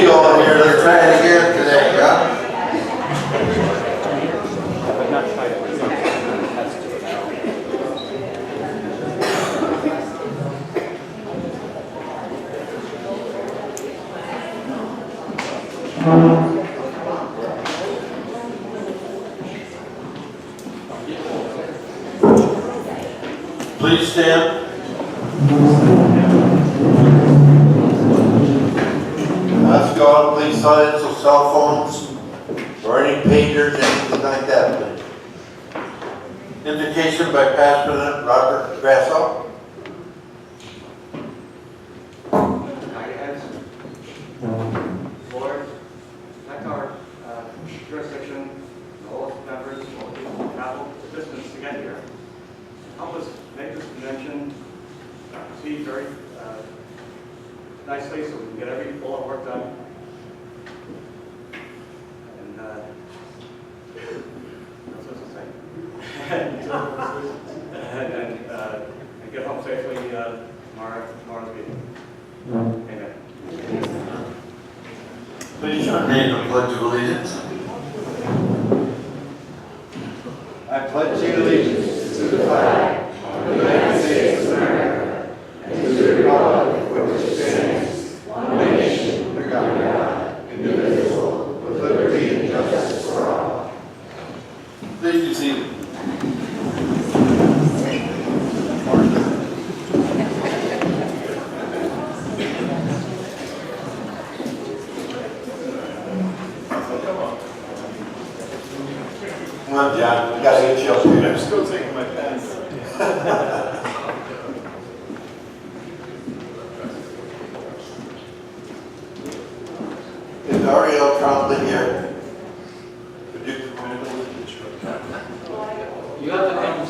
see you all here. Let's try it again today, yeah? Please stand. Ask God, please silence your cell phones or any pagers, anything like that, please. Invocation by Past President Robert Grasso. Bow your heads. Lord, protect our jurisdiction, and all its members, all the people who travel the distance to get here. Help us make this convention proceed very nicely so we can get all our work done. And that's what I say. and get home safely tomorrow's meeting. Amen. Please join me in the Pledge of Allegiance. I pledge you allegiance to the flag of the United States of America and to the republic for which it stands, one nation, under God, indivisible, with liberty and justice for all. Please be seated. Come on, John, we gotta get you up here. I'm still taking my pen. Is Ariel Trombley here? Would you come in? You have to come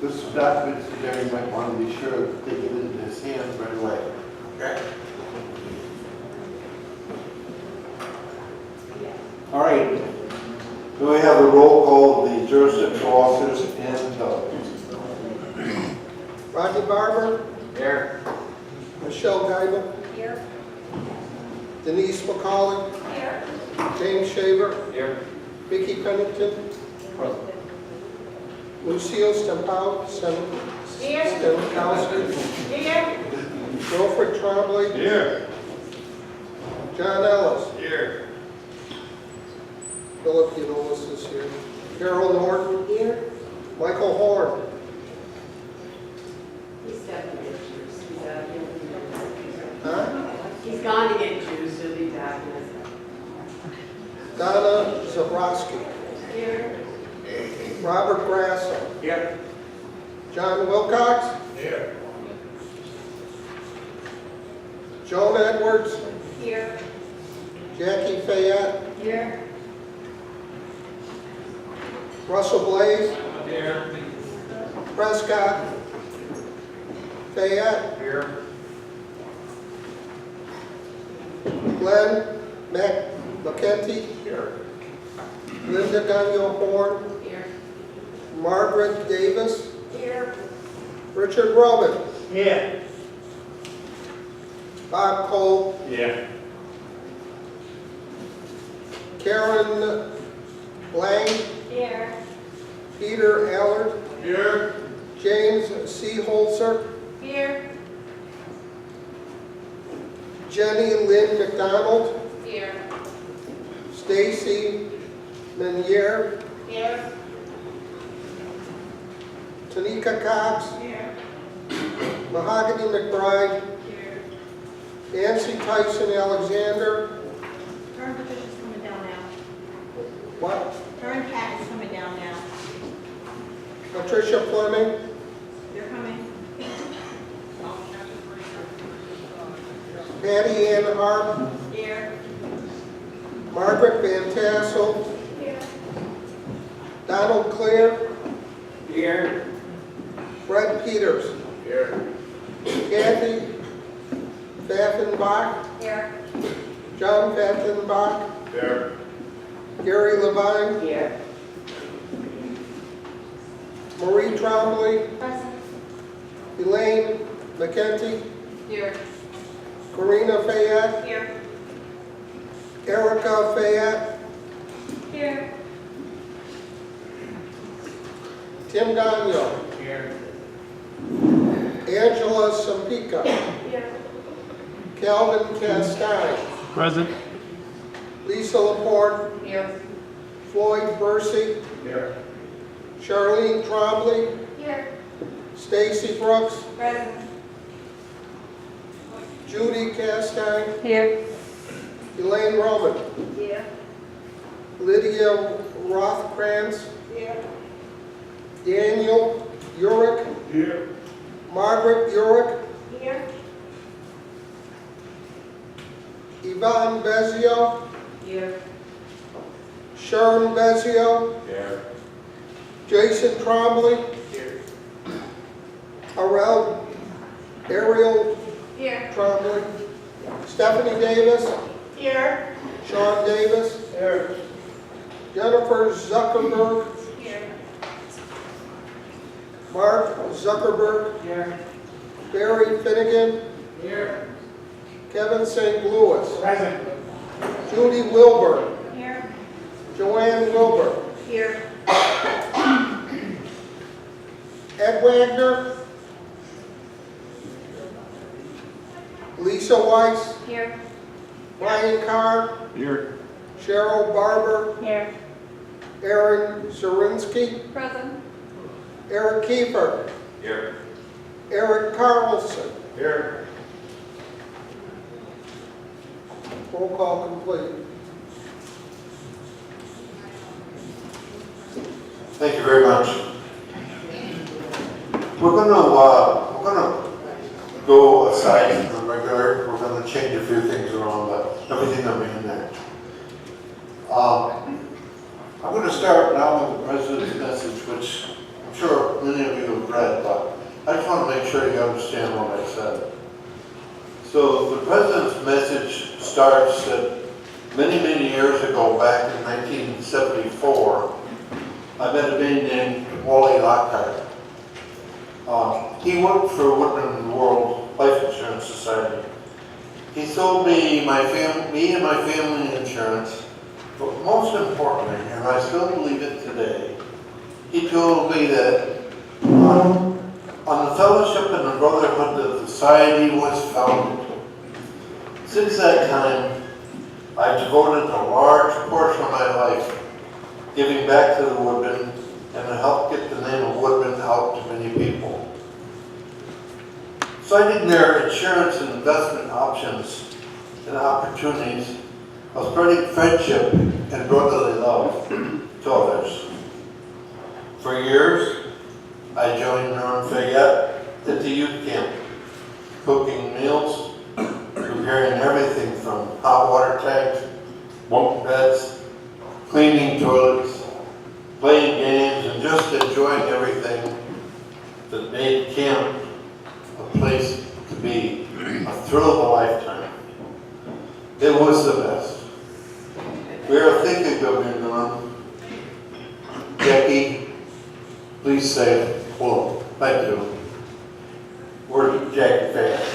This document, Jerry might want to be sure to take it into his hands right away. Okay? All right. Do we have a roll call of the jurisdictional officers and Rodney Barber, Here. Michelle Geibel, Here. Denise McCauley, Here. James Shaver, Here. Vicki Pennington, Lucille Stampowski, Here. Wilfred Trombley, Here. John Ellis, Here. Philip Udolis is here, Carol Norton, Here. Michael Horn, He's definitely a juice. He's out here. huh? He's gone to get juice, he'll be back in a second. Donna Zabrowski, Here. Robert Grasso, Here. John Wilcox, Here. Joan Edwards, Here. Jackie Fayette, Here. Russell Blaze, Here. Prescott, Fayette, Here. Glenn McKenty, Here. Linda Daniel Horn, Here. Margaret Davis, Here. Richard Robin, Here. Bob Cole, Yeah. Karen Lang, Here. Peter Allard, Here. James C. Holzer, Here. Jenny Lynn McDonald, Here. Stacy Menier, Here. Tanika Cox, Here. Mahogany McBride, Here. Nancy Tyson Alexander, Karen Patricia's coming down now. what? Karen Pat is coming down now. Patricia Fleming, They're coming. Patty Ann Harp, Here. Margaret Van Tassel, Here. Donald Clear, Here. Fred Peters, Here. Kathy Pfaffenbach, Here. John Pfaffenbach, Here. Gary Levine, Here. Marie Trombley, Present. Elaine McKenty, Here. Karina Fayette, Here. Erica Fayette, Here. Tim Gagnon, Here. Angela Sampica, Here. Calvin Castine, Present. Lisa Laporte, Here. Floyd Bursey, Here. Charlene Trombley, Here. Stacy Brooks, Present. Judy Castine, Here. Elaine Roman, Here. Lydia Rothkrantz, Here. Daniel Urick, Here. Margaret Urick, Here. Yvonne Bezio, Here. Sharon Bezio, Here. Jason Trombley, Here. Ariel Here. Trombley, Stephanie Davis, Here. Sean Davis, Here. Jennifer Zuckerberg, Here. Mark Zuckerberg, Here. Barry Finnegan, Here. Kevin St. Louis, Present. Judy Wilbur, Here. Joanne Wilbur, Here. Ed Wagner, Lisa Weiss, Here. Brian Carr, Here. Cheryl Barber, Here. Aaron Zirinsky, Present. Eric Kiefer, Here. Eric Carlson. Here. Roll call complete. Thank you very much. We're gonna go aside from the regular. We're gonna change a few things around, but everything will be in there. I'm gonna start now with the president's message, which I'm sure many of you have read, but I just want to make sure you understand what I said. So the president's message starts that many years ago, back in 1974, I met a man named Wally Lockhart. He worked for Woodman World Life Insurance Society. He sold me and my family insurance, but most importantly, and I still believe it today, he told me that on the fellowship and the brotherhood that the society was founded. Since that time, I've devoted a large portion of my life giving back to the Woodman and to help get the name of Woodman out to many people. Citing their insurance and investment options and opportunities of spreading friendship and brotherly love to others. For years, I joined Norm Fayette at the youth camp, cooking meals, preparing everything from hot water tanks, bunk beds, cleaning toilets, playing games, and just enjoying everything that made camp a place to be, a thrill of a lifetime. It was the best. We are thinking of you, Norm. Jackie, please say hello. Thank you. We're Jackie Fayette.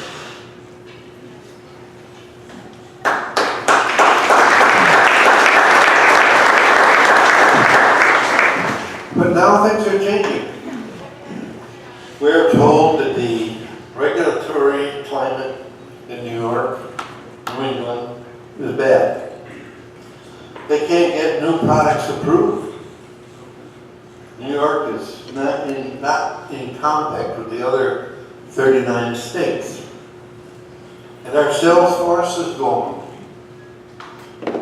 But now things are changing. We're told that the regulatory climate in New York, New England, is bad. They can't get new products approved. New York is not in compact with the other 39 states. And our sales force is going.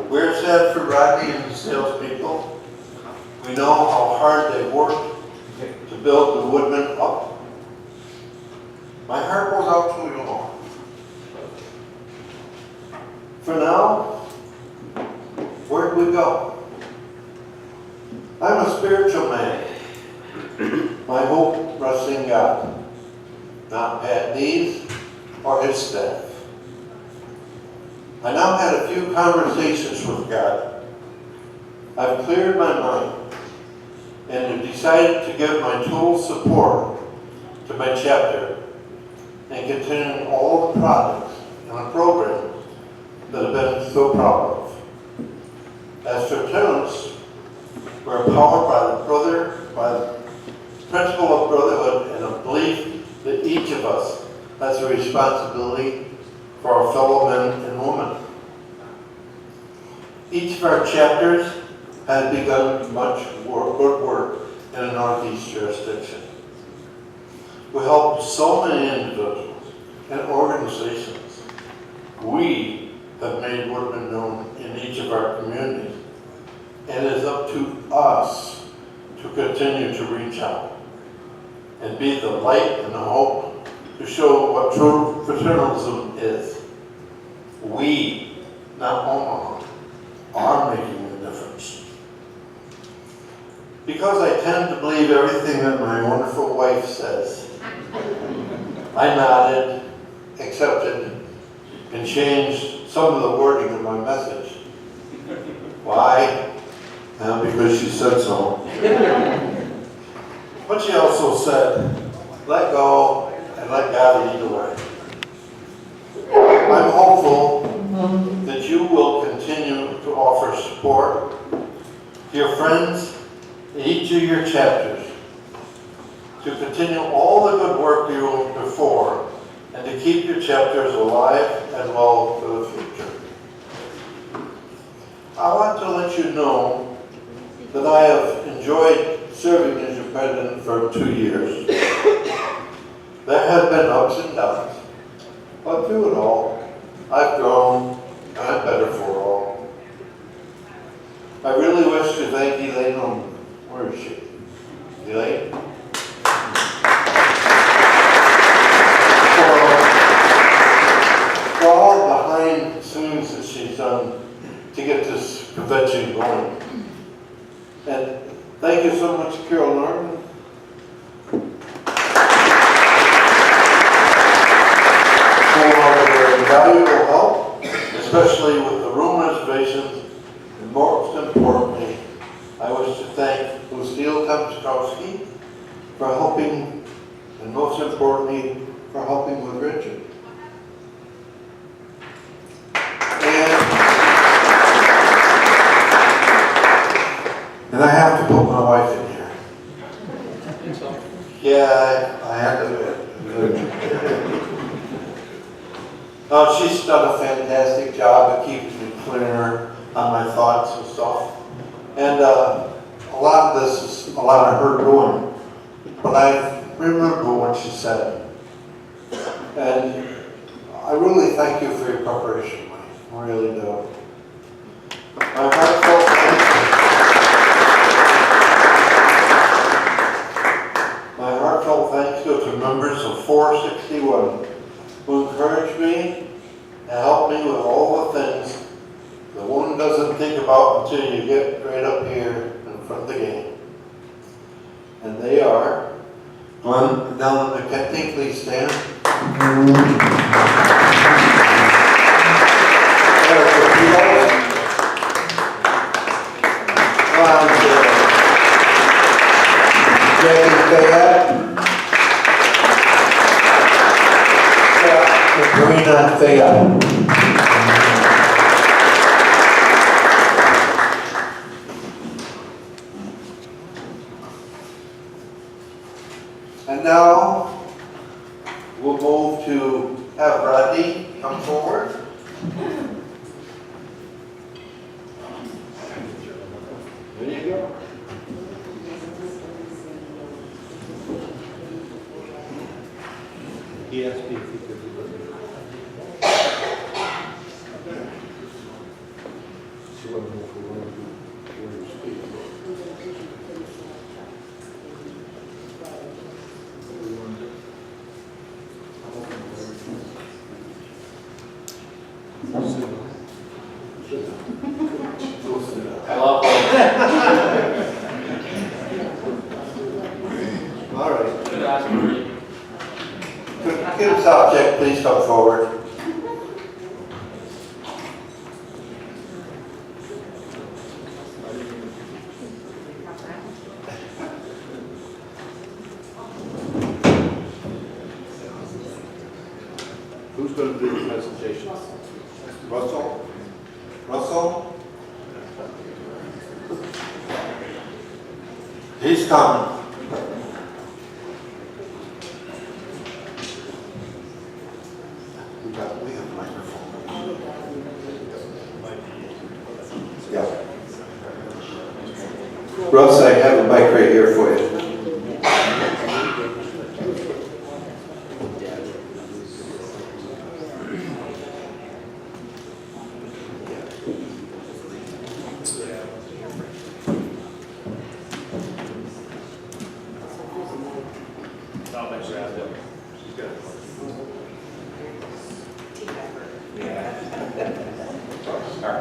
We're sad for Rodney and the salespeople. We know how hard they worked to build the Woodman up. My heart goes out to you all. For now, where do we go? I'm a spiritual man. My hope rests in God, not Pat Dees or his staff. I now had a few conversations with God I've cleared my mind and have decided to give my total support to my chapter and continuing all the projects and the programs that I've been so proud of. As fraternals, we're empowered by the principle of brotherhood and a belief that each of us has a responsibility for our fellow men and women. Each of our chapters has begun much good work in the Northeast jurisdiction. We help so many individuals and organizations. We have made what has been known in each of our communities, and it is up to us to continue to reach out and be the light and the hope to show what true fraternalism is. We, not Omaha, are making a difference. Because I tend to believe everything that my wonderful wife says, I nodded, accepted, and changed some of the wording of my message. Why? Because she said so. But she also said, let go and let God lead the way. I'm hopeful that you will continue to offer support to your friends in each of your chapters, to continue all the good work you did before, and to keep your chapters alive and well for the future. I want to let you know that I have enjoyed serving as your president for 2 years. There have been ups and downs, but through it all, I've grown and I'm better for it all. I really wish to thank Elaine Holman. Where is she? Elaine? For all behind the scenes that she's done to get this convention going. And thank you so much, Carol Norton. For your invaluable help, especially with the room reservations, and most importantly, I wish to thank Lucille Tomczkowski for helping, and most importantly, for helping with Richard. And I have to put my wife in here. Yeah, I have to do it. She's done a fantastic job of keeping me clear on my thoughts and stuff. And a lot of this is a lot of her doing. But I remember what she said. And I really thank you for your preparation, Mike. I really do. My heartfelt thanks. My heartfelt thanks go to members of 461 who encouraged me and helped me with all the things that one doesn't think about until you get right up here in front of the game. And they are Glenn, down at the Kenting, please stand. Jackie Fayette. Karina Fayette. And now we'll move to have Rodney come forward. There you go. He asked me if he could do it. So I don't know if we want to do where to speak. Hello. All right. Could the subject please come forward? going to do the presentation? Russell? Russell? He's coming. We have a microphone. Yeah. Russ, I have a mic right here for you.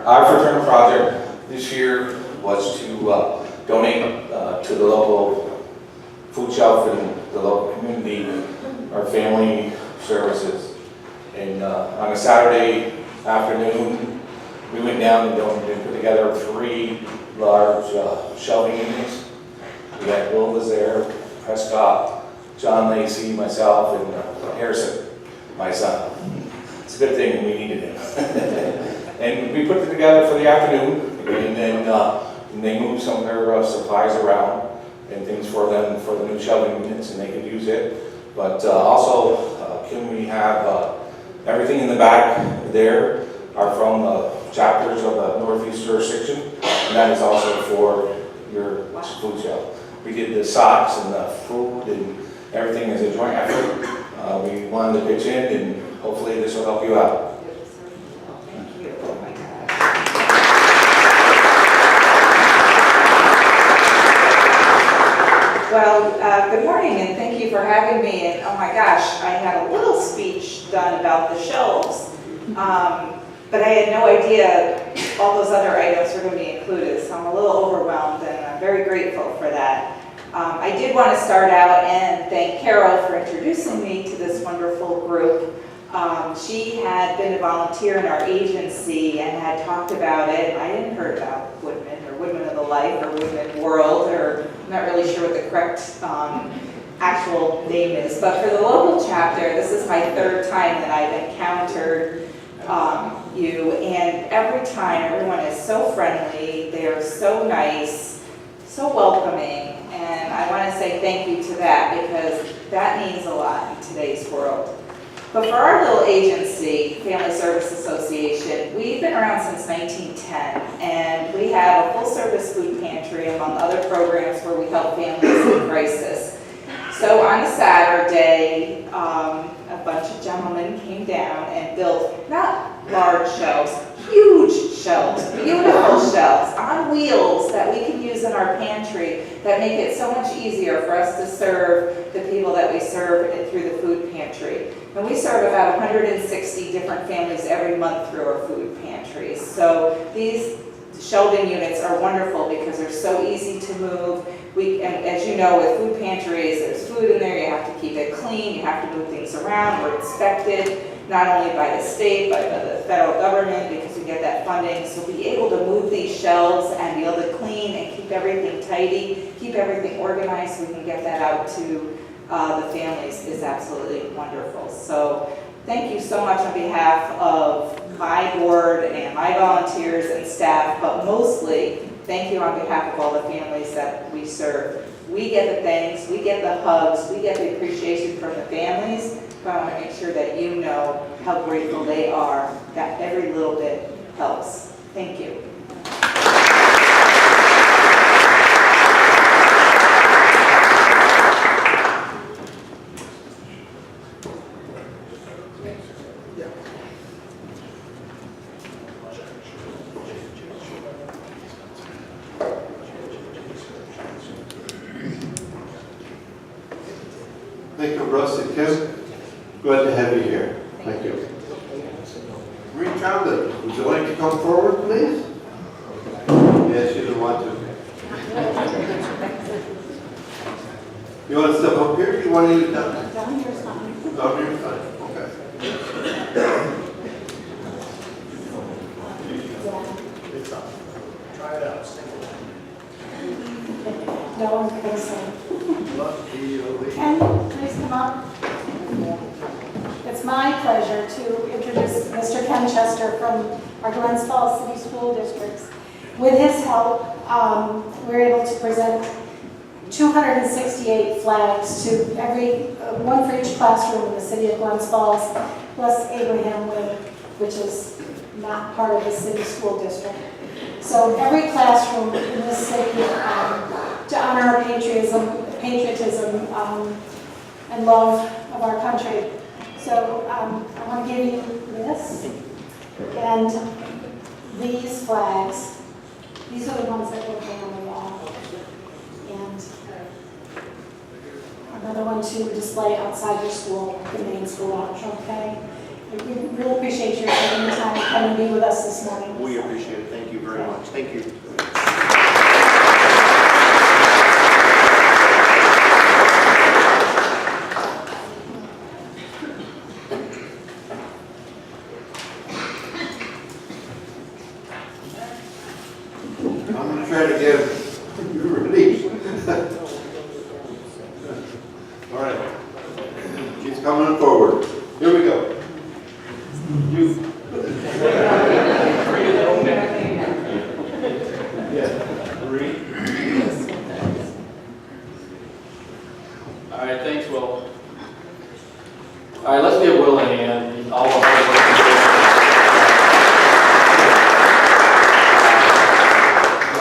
Our fraternal project this year was to donate to the local food shelf and the local community, our family services. And on a Saturday afternoon, we went down and put together 3 large shelving units. We had Will was there, Prescott, John Lacey, myself, and Harrison, my son. It's a good thing we needed him. And we put it together for the afternoon, and then they moved some of their supplies around and things for them for the new shelving units, and they could use it. But also, can we have everything in the back there are from the chapters of the Northeast jurisdiction, and that is also for your food shelf. We did the socks and the food and everything as a joint effort. We wanted to pitch in, and hopefully this will help you out. Thank you. Oh my gosh. Well, good morning, and thank you for having me. And oh my gosh, I had a little speech done about the shelves, but I had no idea all those other items were going to be included, so I'm a little overwhelmed, and I'm very grateful for that. I did want to start out and thank Carol for introducing me to this wonderful group. She had been a volunteer in our agency and had talked about it. I hadn't heard about Woodman or Woodman of the Life or Woodman World, or I'm not really sure what the correct actual name is. But for the local chapter, this is my 3rd time that I've encountered you, and every time everyone is so friendly, they're so nice, so welcoming, and I want to say thank you to that, because that means a lot in today's world. But for our little agency, Family Service Association, we've been around since 1910, and we have a full-service food pantry among other programs where we help families in crisis. So on a Saturday, a bunch of gentlemen came down and built not large shelves, huge shelves, beautiful shelves on wheels that we can use in our pantry that make it so much easier for us to serve the people that we serve through the food pantry. And we serve about 160 different families every month through our food pantries. So these shelving units are wonderful because they're so easy to move. And as you know, with food pantries, there's food in there, you have to keep it clean, you have to move things around, we're inspected, not only by the state, but by the federal government, because we get that funding. So be able to move these shelves and be able to clean and keep everything tidy, keep everything organized, so we can get that out to the families is absolutely wonderful. So thank you so much on behalf of my board and my volunteers and staff, but mostly thank you on behalf of all the families that we serve. We get the thanks, we get the hugs, we get the appreciation from the families, but I want to make sure that you know how grateful they are, that every little bit helps. Thank you. Thank you, Russ and Kim. Glad to have you here. Thank you. Marie Trombley, would you like to come forward, please? Yes, you do want to. You want to step up here? You want to use down? Down here's fine. Down here, fine. Okay. Try it out. No one's gonna say. Ken, please come up. It's It's my pleasure to introduce Mr. Ken Chester from our Glens Falls City School Districts. With his help, we're able to present 268 flags to one for each classroom in the city of Glens Falls, plus Abraham Wood, which is not part of the city school district. So every classroom in this city, to honor our patriotism and love of our country. So I want to give you this and these flags. These are the ones that will hang on the wall. And another one to display outside your school, the main school lounge, okay? We really appreciate your taking the time to come and be with us this morning. We appreciate it. Thank you very much. Thank you. I'm gonna try to give you ready. All right. She's coming forward. Here we go. You. Yeah. Three. All right, thanks, Will. All right, let's give Will a hand. All of us.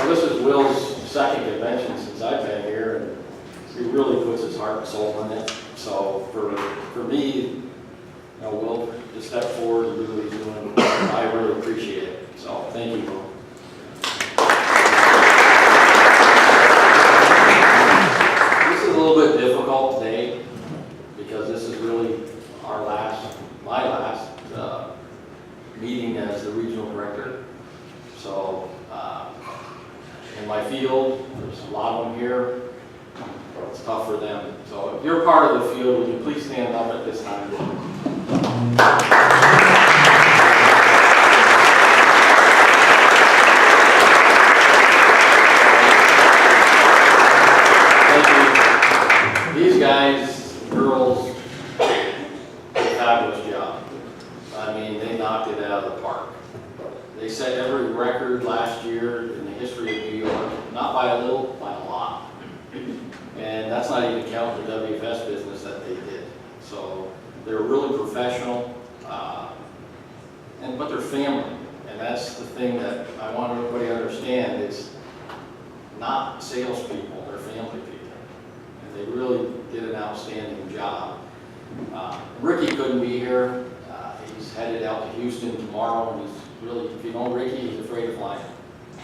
This is Will's second convention since I've been here, and he really puts his heart and soul in it. So for me, Will, to step forward and do what he's doing, I really appreciate it. So thank you, Will. This is a little bit difficult today because this is really my last meeting as the regional director. So in my field, there's a lot of them here. It's tough for them. So if you're part of the field, would you please stand up at this time? Thank you. These guys, girls, did a fabulous job. I mean, they knocked it out of the park. They set every record last year in the history of New York, not by a little, by a lot. And that's not even counting the WFS business that they did. So they're really professional, but they're family. And that's the thing that I want everybody to understand is not salespeople, they're family people. And they really did an outstanding job. Ricky couldn't be here. He's headed out to Houston tomorrow, and he's really, if you know Ricky, he's afraid of flying.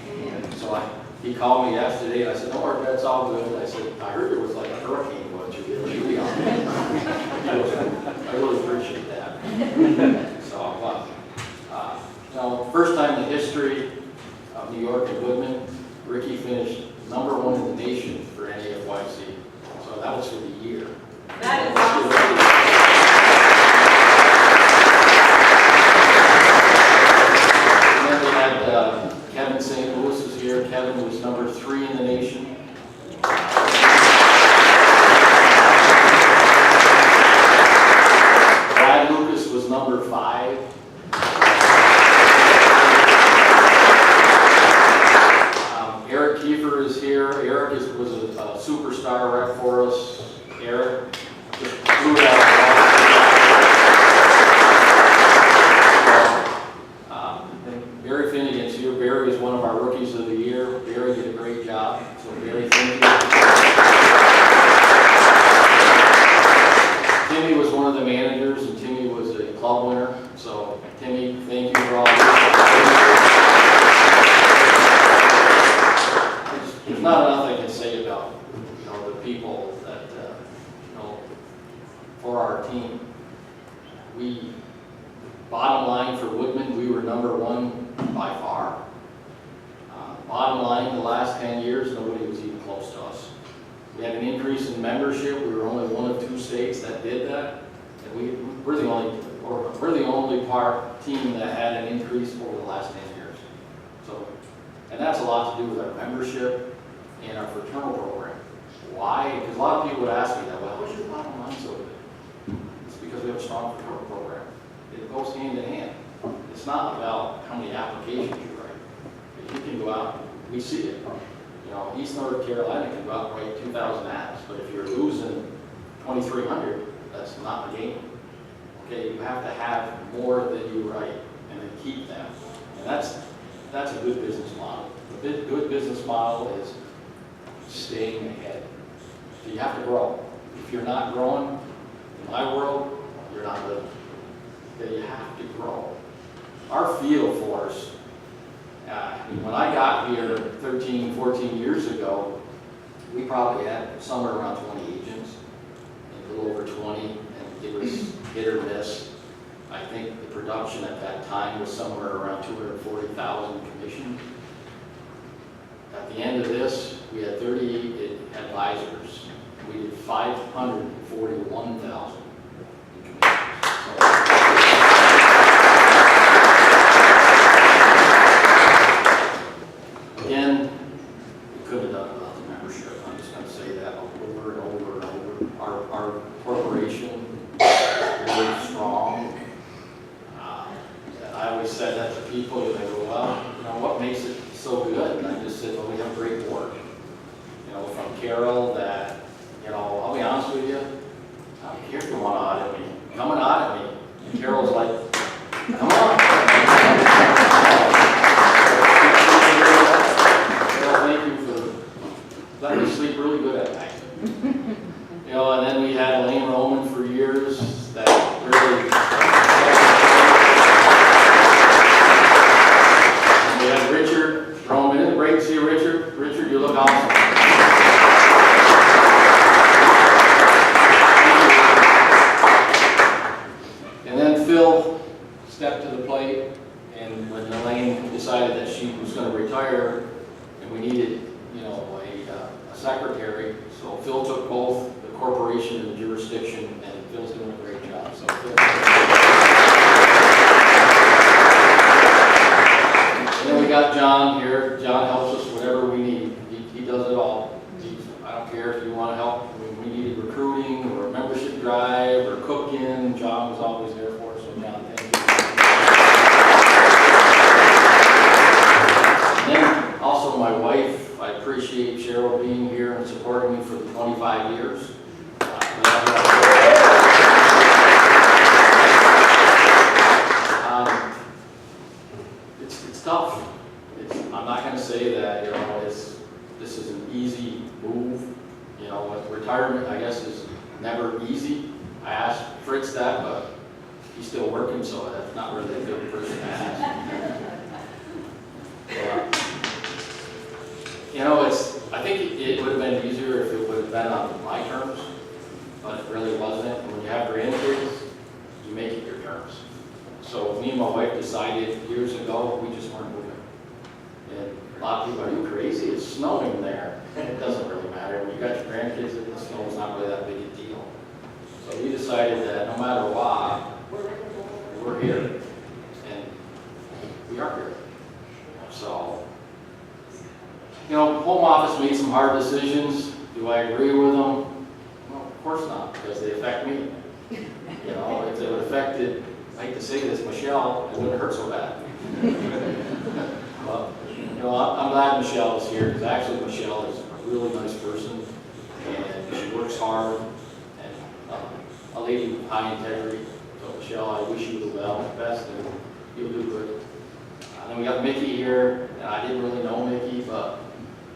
And so he called me yesterday, and I said, "No, that's all good." I said, "I heard it was like a hurricane, what you be on." I really appreciate that. So, first time in the history of New York and Woodman, Ricky finished #1 in the nation for NAFYC. So that was for the year. That is awesome. Kevin St. Louis is here. Kevin was #3 in the nation. Brad Lucas was #5. Eric Kiefer is here. Eric was a superstar rep for us. Eric just flew it out of the water. Barry Finnegan's here. Barry is one of our rookies of the year. Barry did a great job. So Barry, thank you. Timmy was one of the managers, and Timmy was a club winner. So Timmy, thank you for all this. There's not enough I can say about the people that for our team. Bottom line for Woodman, we were #1 by far. Bottom line, the last 10 years, nobody was even close to us. We had an increase in membership. We were only one of 2 states that did that, and we're the only team that had an increase over the last 10 years. So, and that's a lot to do with our membership and our fraternal program. Why? Because a lot of people would ask me that. Well, how is your bottom line so good? It's because we have a strong procurement program. It goes hand in hand. It's not about how many applications you write. If you can go out, we see it. You know, East North Carolina can go out and write 2,000 ads, but if you're losing 2,300, that's not the game. Okay, you have to have more than you write and then keep them. And that's a good business model. A good business model is staying ahead. So you have to grow. If you're not growing, in my world, you're not living. Okay, you have to grow. Our field force, when I got here 13, 14 years ago, we probably had somewhere around 20 agents, a little over 20, and it was hit or miss. I think the production at that time was somewhere around 240,000 commissions. At the end of this, we had 38 advisors. We did 541,000 in commissions. Again, we could have done without the membership. I'm just going to say that over and over and over. Our corporation is really strong. And I always said that to people, and they go, well, you know, what makes it so good? And I just said, well, we have great board. You know, from Carol that, you know, I'll be honest with you, I don't care if you want to audit me. Come and audit me. And Carol's like, come on. Thank you for letting me sleep really good at night. You know, and then we had Elaine Roman for years that really. And we had Richard Roman. Isn't it great to see you, Richard? Richard, you look awesome. And then Phil stepped to the plate, and when Elaine decided that she was going to retire, and we needed, you know, a secretary. So Phil took both the corporation and the jurisdiction, and Phil's doing a great job. So Phil. And then we got John here. John helps us whatever we need. He does it all. I don't care if you want to help. When we needed recruiting or a membership drive or cooking, John was always there for us. So John, thank you. And then also my wife, I appreciate Cheryl being here and supporting me for the 25 years. It's tough. I'm not going to say that, you know, this is an easy move. You know, retirement, I guess, is never easy. I asked Fritz that, but he's still working, so that's not really a good person to ask. You know, I think it would have been easier if it would have been on my terms, but it really wasn't. And when you have grandkids, you make it your terms. So me and my wife decided years ago we just weren't moving. And a lot of people are, you crazy? It's snowing there. It doesn't really matter. When you got your grandkids, the snow is not really that big a deal. So we decided that no matter what, we're here. And we are here. So, you know, home office made some hard decisions. Do I agree with them? Well, of course not, because they affect me. You know, if it affected, I hate to say this, Michelle, it wouldn't hurt so bad. But, you know, I'm glad Michelle is here, because actually Michelle is a really nice person, and she works hard, and a lady with high integrity. So Michelle, I wish you the best, and you'll do good. And then we got Mickey here, and I didn't really know Mickey, but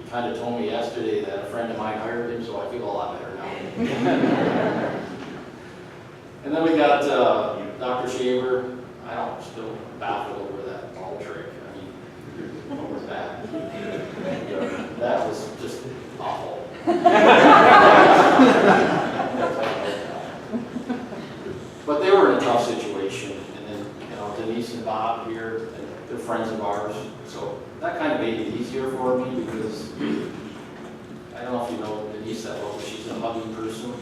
he kind of told me yesterday that a friend of mine hired him, so I feel a lot better now. And then we got Dr. Shaver. I don't still baffled over that ball trick. I mean, what was that? That was just awful. But they were in a tough situation. And then, you know, Denise and Bob here, and they're friends of ours. So that kind of made it easier for me because I don't know if you know Denise that well, but she's a hugging person.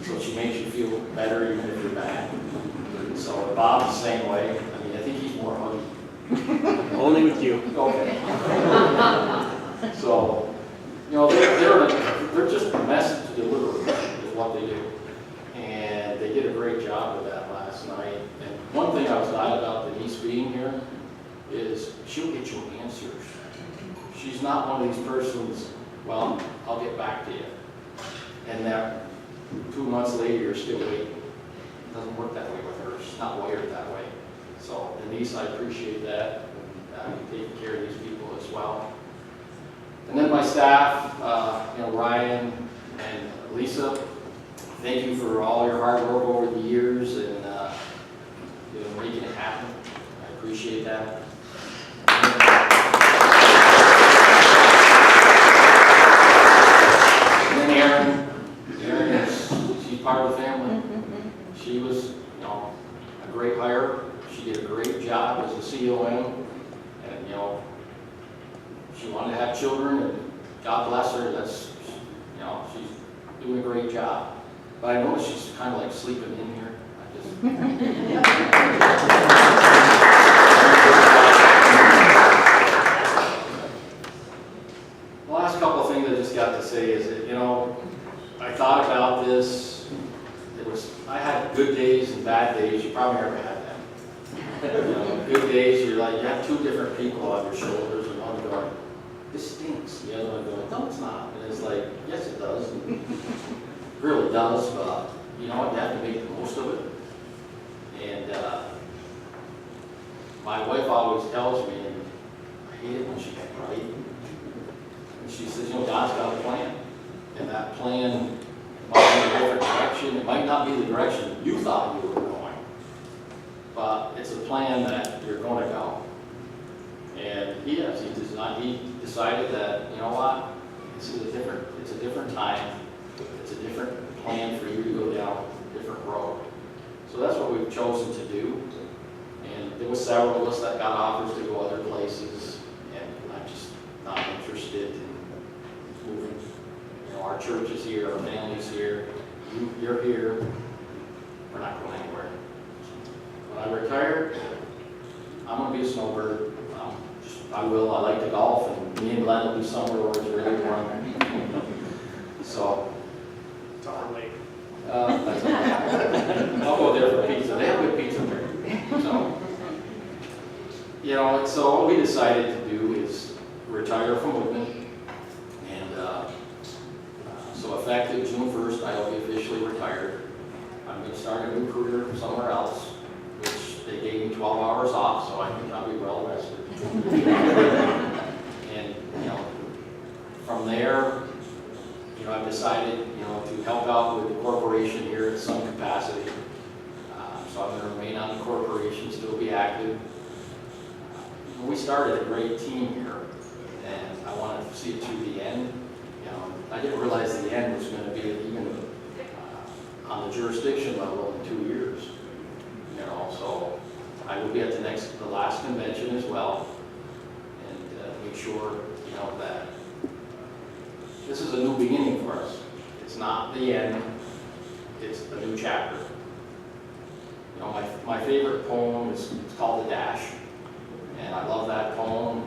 So she makes you feel better even if you're bad. So Bob's the same way. I mean, I think he's more huggy. Only with you. Okay. So, you know, they're just a message to deliver is what they do. and they did a great job with that last night. And one thing I was glad about Denise being here is she'll get you answers. She's not one of these persons, well, I'll get back to you. And that 2 months later, you're still waiting. It doesn't work that way with her. She's not wired that way. So Denise, I appreciate that. You taking care of these people as well. And then my staff, Ryan and Lisa, thank you for all your hard work over the years and making it happen. I appreciate that. And then Erin she's part of the family. She was, a great hire. She did a great job as a COM, and she wanted to have children, and God bless her. That's, she's doing a great job. But I noticed she's kind of like sleeping in here. The last couple of things I just got to say is that, I thought about this. I had good days and bad days. You probably never had them. Good days, you're like, you have two different people on your shoulders, and one going, this stinks. The other one going, no, it's not. And it's like, yes, it does. It really does, but you know what? You have to make the most of it. And my wife always tells me, and I hate it when she's right, and she says, God's got a plan. And that plan might be a different direction. It might not be the direction you thought you were going, but it's a plan that you're going to go. And he decided that, you know what, it's a different time. It's a different plan for you to go down a different road. So that's what we've chosen to do. And there was several of us that got offers to go other places, and I'm just not interested in moving. Our church is here, our family's here, you're here. We're not going anywhere. When I retire, I'm going to be a snowbird. I like to golf, and me and Len will be somewhere where it's really warm. So, It's our lake. that's okay. I'll go there for pizza. They have good pizza there. So what we decided to do is retire from Whitman. And so effective June 1st, I will be officially retired. I'm going to start a new career somewhere else, which they gave me 12 hours off, so I think I'll be well rested. And, from there, I've decided, to help out with the corporation here in some capacity. So I'm going to remain on the corporation, still be active. We started a great team here, and I wanted to see it through the end. I didn't realize the end was going to be even on the jurisdiction level in 2 years. So I will be at the last convention as well, and make sure, that this is a new beginning for us. It's not the end, it's a new chapter. My favorite poem is called The Dash, and I love that poem.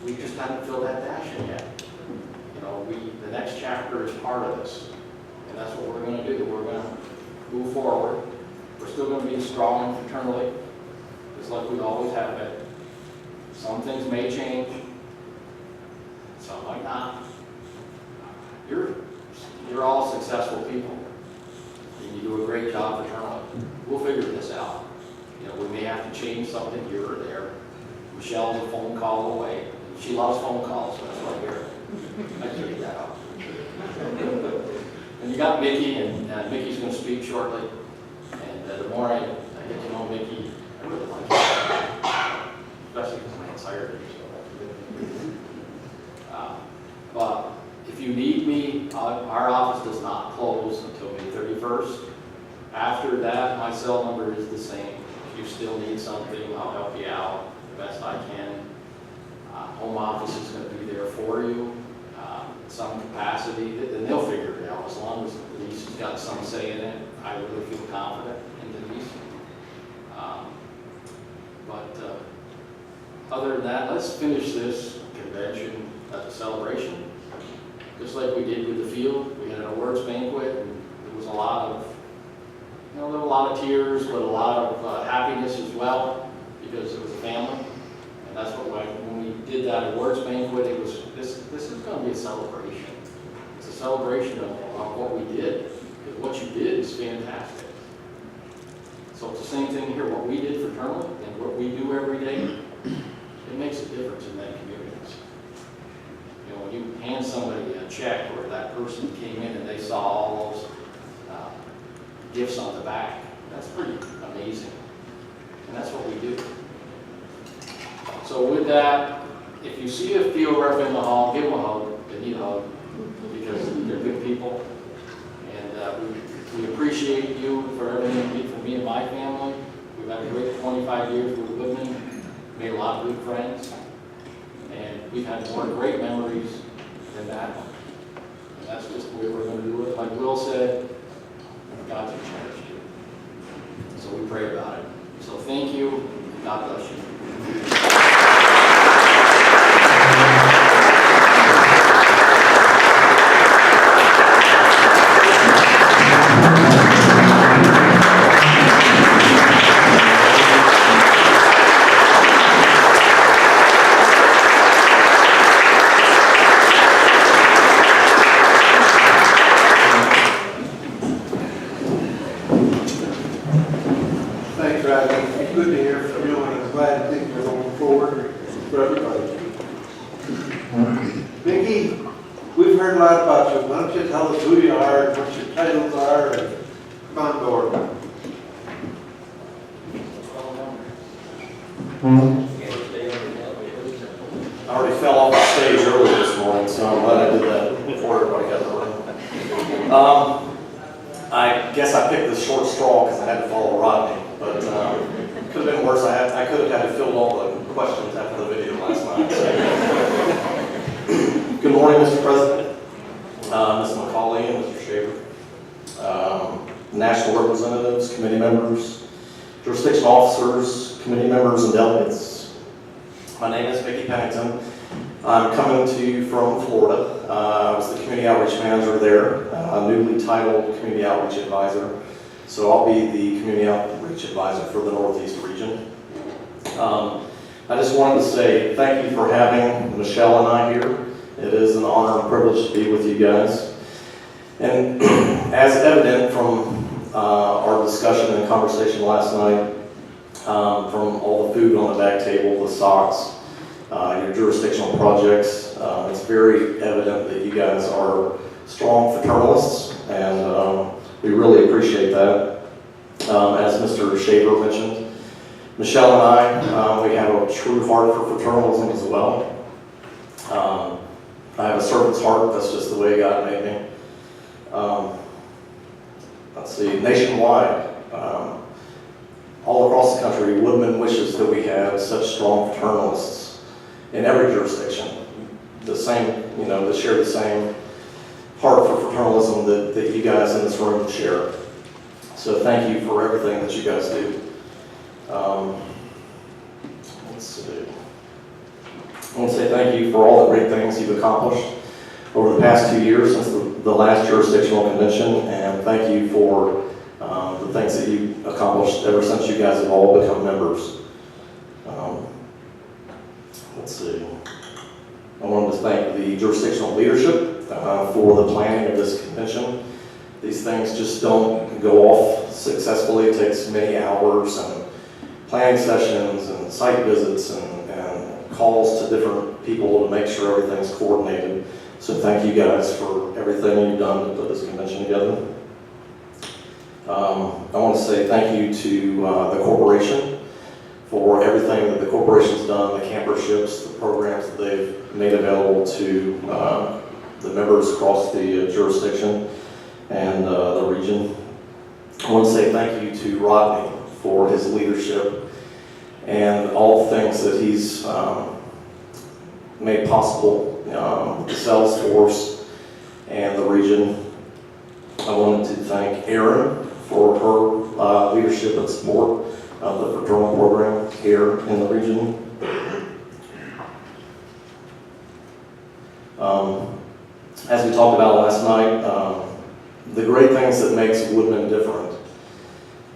We just haven't filled that dash in yet. The next chapter is part of this, and that's what we're going to do. We're going to move forward. We're still going to be strong fraternally, just like we always have been. Some things may change, some might not. You're all successful people, and you do a great job fraternally. We'll figure this out. We may have to change something here or there. Michelle's a phone call away. She loves phone calls, so that's why here. I figured that out. And you got Mickey, and Mickey's going to speak shortly. And the more I get to know Mickey, I really like him. Especially because my aunt's hired him, so that's good. But if you need me, our office does not close until May 31st. After that, my cell number is the same. If you still need something, I'll help you out the best I can. Home office is going to be there for you, some capacity, and they'll figure it out as long as Denise has got some say in it. I really feel confident in Denise. But other than that, let's finish this convention as a celebration. Just like we did with the field, we had an awards banquet, and it was was a lot of, there were a lot of tears, but a lot of happiness as well, because it was a family. And that's what, when we did that awards banquet, it was, this is going to be a celebration. It's a celebration of what we did, because what you did is fantastic. So it's the same thing here, what we did fraternally and what we do every day, it makes a difference in that community. You know, when you hand somebody a check, or that person came in and they saw all those gifts on the back, that's pretty amazing. And that's what we do. So with that, if you see a field rep in the hall, give them a hug. They need a hug, because they're good people. And we appreciate you for everything you did for me and my family. We've had a great 25 years with Woodman, made a lot of good friends, and we've had more great memories than that one. And that's just the way we're going to do it. Like Will said, God's in charge too. So we pray about it. So thank you, and God bless you. Thanks, Rodney. It's good to hear from you, and I'm glad things are going forward for everybody. Vicki, we've heard a lot about you. Why don't you tell us who you are, and what your titles are, and come on board. I already fell off the stage earlier this morning, so I'm glad I did that before everybody got in the room. I guess I picked the short straw because I had to follow Rodney, but it could have been worse. I could have had to fill all the questions after the video last night. So. Good morning, Mr. President, Ms. McCauley, and Mr. Shaver, national representatives, committee members, jurisdiction officers, committee members, and delegates. My name is Vicki Pennington. I'm coming to you from Florida. I was the community outreach manager there, newly titled community outreach advisor. So I'll be the community outreach advisor for the Northeast region. I just wanted to say thank you for having Michelle and I here. It is an honor and privilege to be with you guys. And as evident from our discussion and conversation last night, from all the food on the back table, the socks, your jurisdictional projects, it's very evident that you guys are strong fraternalists, and we really appreciate that. As Mr. Shaver mentioned, Michelle and I, we have a true heart for fraternalism as well. I have a servant's heart, that's just the way God made me. Let's see, nationwide, all across the country, Woodman wishes that we have such strong fraternalists in every jurisdiction. The same, that share the same heart for fraternalism that you guys in this room share. So thank you for everything that you guys do. Let's see. I want to say thank you for all the great things you've accomplished over the past 2 years since the last jurisdictional convention, and thank you for the things that you accomplished ever since you guys have all become members. Let's see. I wanted to thank the jurisdictional leadership for the planning of this convention. These things just don't go off successfully. It takes many hours and planning sessions and site visits and calls to different people to make sure everything's coordinated. So thank you guys for everything you've done to put this convention together. I want to say thank you to the corporation for everything that the corporation's done, the camperships, the programs that they've made available to the members across the jurisdiction and the region. I want to say thank you to Rodney for his leadership and all the things that he's made possible with the sales force and the region. I wanted to thank Erin for her leadership and support of the fraternal program here in the region. As we talked about last night, the great things that makes Woodman different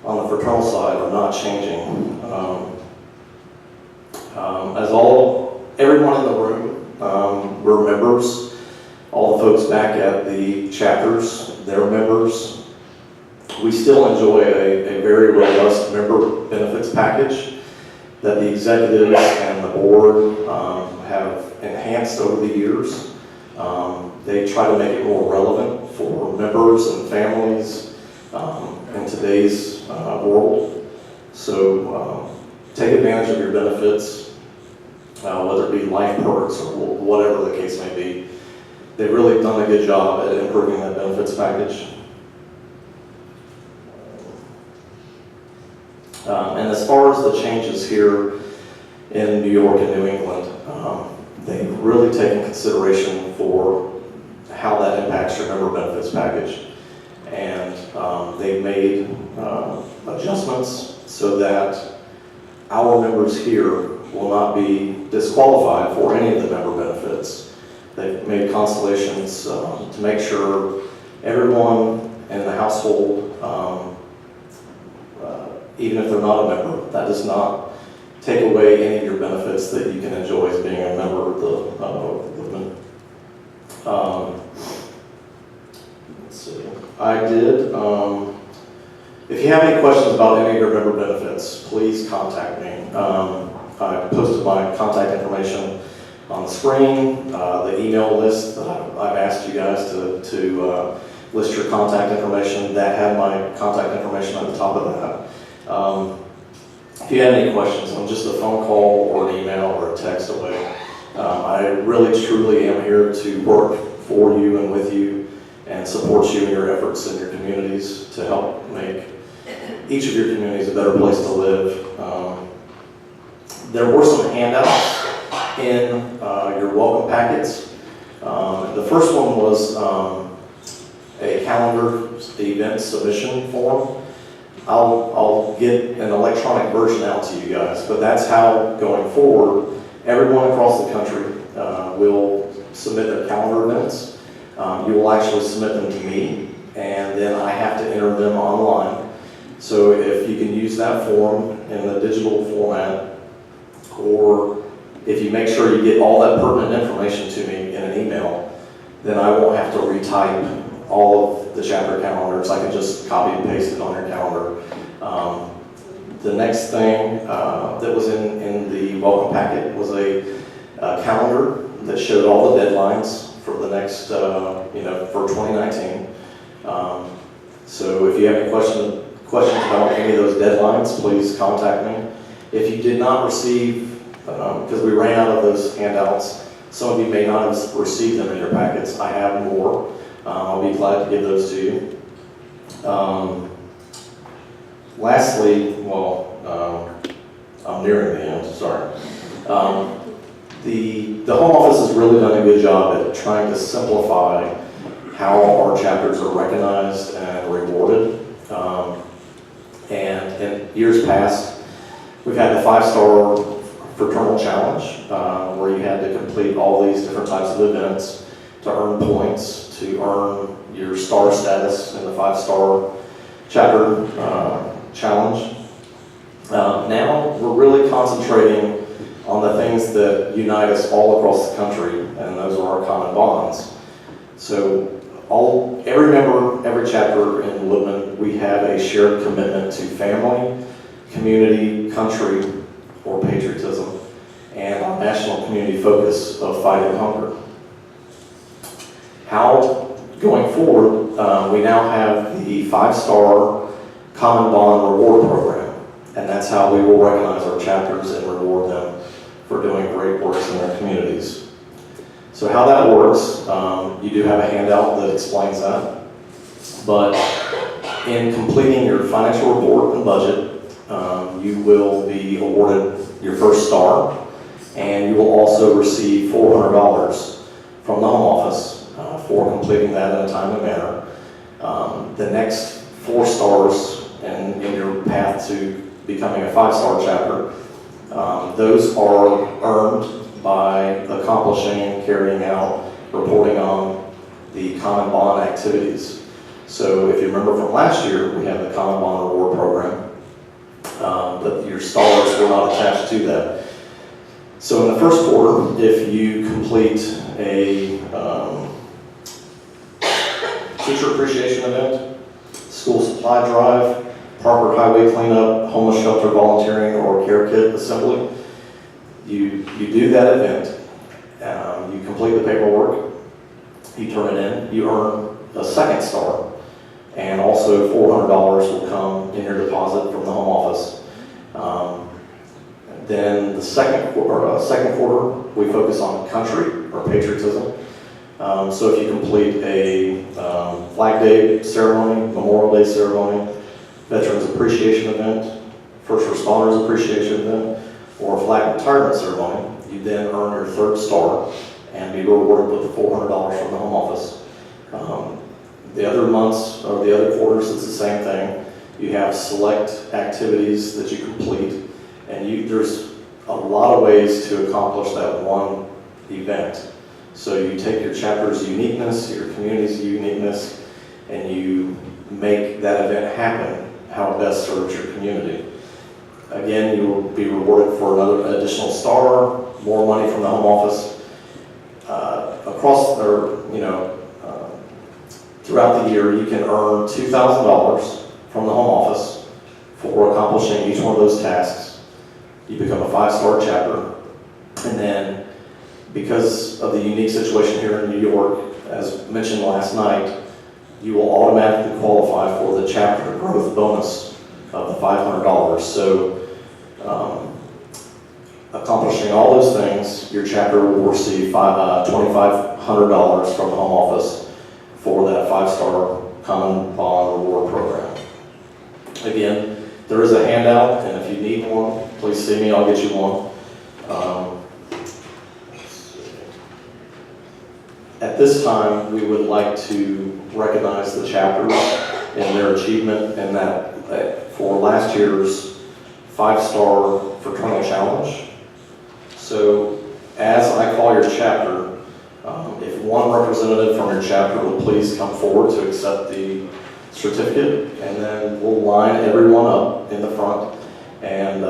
on the fraternal side are not changing. Everyone in the room, we're members. All the folks back at the chapters, they're members. We still enjoy a very robust member benefits package that the executives and the board have enhanced over the years. They try to make it more relevant for members and families in today's world. So take advantage of your benefits, whether it be life perks or whatever the case may be. They've really done a good job at improving that benefits package. And as far as the changes here in New York and New England, they've really taken consideration for how that impacts your member benefits package. And they've made adjustments so that our members here will not be disqualified for any of the member benefits. They've made constellations to make sure everyone in the household, even if they're not a member, that does not take away any of your benefits that you can enjoy as being a member of the movement. Let's see. I did. If you have any questions about any of your member benefits, please contact me. I posted my contact information on the screen, the email list that I've asked you guys to list your contact information. That had my contact information at the top of that. If you have any questions, I'm just a phone call or an email or a text away. I really truly am here to work for you and with you and support you in your efforts in your communities to help make each of your communities a better place to live. There were some handouts in your welcome packets. The first one was a calendar event submission form. I'll get an electronic version out to you guys, but that's how, going forward, everyone across the country will submit their calendar events. You will actually submit them to me, and then I have to enter them online. So if you can use that form in the digital format, or if you make sure you get all that pertinent information to me in an email, then I won't have to retype all of the chapter calendars. I can just copy and paste it on your calendar. The next thing that was in the welcome packet was a calendar that showed all the deadlines for the next, for 2019. So if you have any questions about any of those deadlines, please contact me. If you did not receive, because we ran out of those handouts, some of you may not have received them in your packets. I have more. I'll be glad to give those to you. Lastly, I'm nearing the end, sorry. The Home Office has really done a good job at trying to simplify how our chapters are recognized and rewarded. And in years past, we've had the 5-star fraternal challenge, where you had to complete all these different types of events to earn points, to earn your star status in the 5-star chapter challenge. Now we're really concentrating on the things that unite us all across the country, and those are our common bonds. So every member, every chapter in Woodman, we have a shared commitment to family, community, country, or patriotism, and our national community focus of fighting hunger. How, going forward, we now have the 5-star Common Bond Reward Program, and that's how we will recognize our chapters and reward them for doing great works in their communities. So how that works, you do have a handout that explains that, but in completing your financial report and budget, you will be awarded your first star, and you will also receive $400 from the Home Office for completing that in a timely manner. The next 4 stars in your path to becoming a 5-star chapter, those are earned by accomplishing, carrying out, reporting on the common bond activities. So if you remember from last year, we had the Common Bond Reward Program, but your stars were not attached to that. So in the first quarter, if you complete a teacher appreciation event, school supply drive, Parker Highway cleanup, homeless shelter volunteering, or care kit assembly, you do that event, you complete the paperwork, you turn it in, you earn a second star, and also $400 will come in your deposit from the home office. Then the second quarter, we focus on country or patriotism. So if you complete a Flag Day ceremony, Memorial Day ceremony, Veterans Appreciation event, First Responders Appreciation event, or a flag retirement ceremony, you then earn your third star and be rewarded with the $400 from the home office. The other months or the other quarters, it's the same thing. You have select activities that you complete, and there's a lot of ways to accomplish that one event. So you take your chapter's uniqueness, your community's uniqueness, and you make that event happen how it best serves your community. Again, you will be rewarded for another additional star, more money from the home office. Throughout the year, you can earn $2,000 from the home office for accomplishing each one of those tasks. You become a 5-star chapter, and then because of the unique situation here in New York, as mentioned last night, you will automatically qualify for the chapter growth bonus of the $500. So accomplishing all those things, your chapter will receive $2,500 from the home office for that 5-star Common Bond Reward Program. Again, there is a handout, and if you need one, please see me, I'll get you one. At this time, we would like to recognize the chapters in their achievement in that for last year's 5-star fraternal challenge. So as I call your chapter, if one representative from your chapter would please come forward to accept the certificate, and then we'll line everyone up in the front, and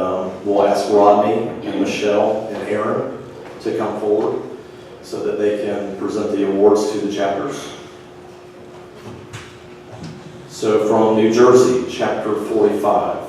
we'll ask Rodney and Michelle and Aaron to come forward so that they can present the awards to the chapters. So from New Jersey, Chapter 45.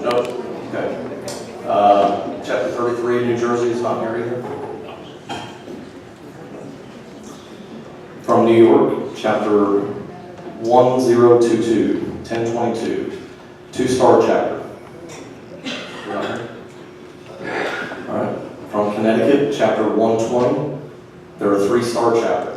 No? Okay. Chapter 33, New Jersey is not here either. From New York, Chapter 1022, 1022, 2-star chapter. You're not here? All right. From Connecticut, Chapter 120, they're a 3-star chapter.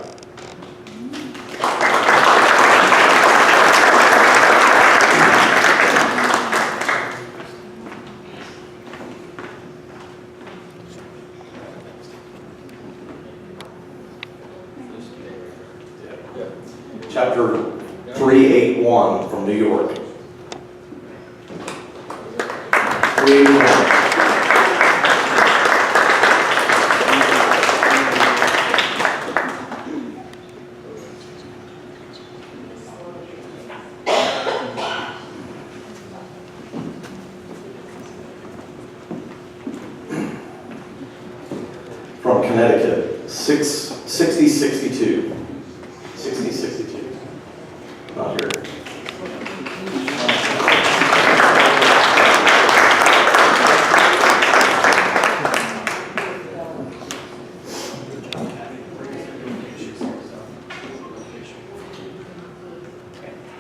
Chapter 381 from New York. 381. From Connecticut, 6062. 6062. Not here.